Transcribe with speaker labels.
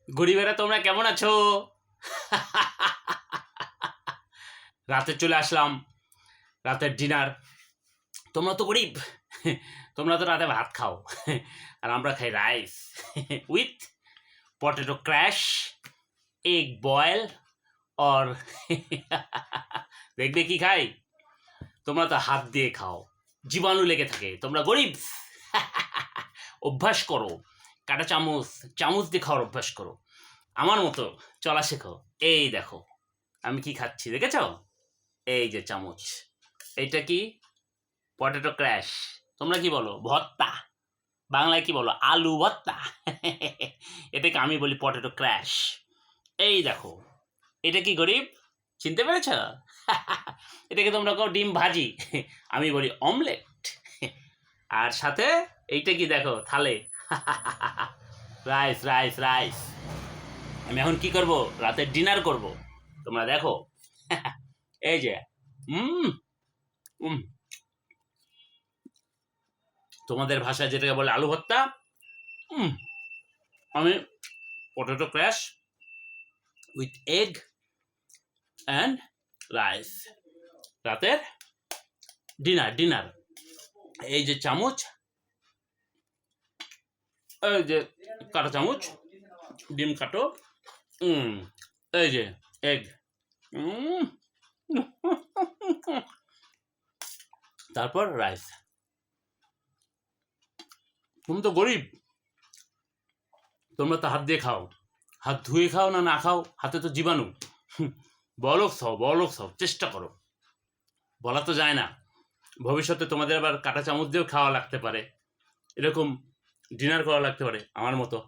Speaker 1: গরিবেরা তোমরা কেমন আছো? রাতে চলে আসলাম, রাতের ডিনার। তোমরা তো গরিব, তোমরা তো রাতে ভাত খাও, আর আমরা খাই rice with potato crash, egg boil, or দেখবে কি খাই? তোমরা তো হাত দিয়ে খাও, জীবাণু লেগে থাকে। তোমরা গরিব, অভ্যাস করো, কাঁটা চামচ দিয়ে খাওয়ার অভ্যাস করো। আমার মতো চলা শেখো। এই দেখো আমি কি খাচ্ছি, দেখেছ? এই যে চামচ, এইটা কি? Potato crash. তোমরা কি বলো? ভর্তা। বাংলায় কি বলো? আলু ভর্তা। এটাকে আমি বলি পটেটো ক্র্যাশ। এই দেখো, এটা কি গরিব? চিনতে পেরেছ? এটাকে তোমরা কও ডিম ভাজি, আমি বলি অমলেট। আর সাথে এইটা কি দেখো থালে? Rice rice rice. আমি এখন কি করব? রাতে ডিনার করব। তোমরা দেখো, এই যে তোমাদের ভাষায় যেটাকে বলে আলু ভর্তা, আমি potato crash with egg and rice. রাতের ডিনার। এই যে চামচ, এই যে কাঁটা চামচ, ডিম কাটো, এই যে এগ, তারপর রাইস। তুমি তো গরিব, তোমরা তো হাত দিয়ে খাও। হাত ধুয়ে খাও না খাও, হাতে তো জীবাণু। বলক খাও, চেষ্টা করো। বলা তো যায় না, ভবিষ্যতে তোমাদের আবার কাঁটা চামচ দিয়েও খাওয়া লাগতে পারে, এরকম ডিনার করা লাগতে পারে আমার মতো।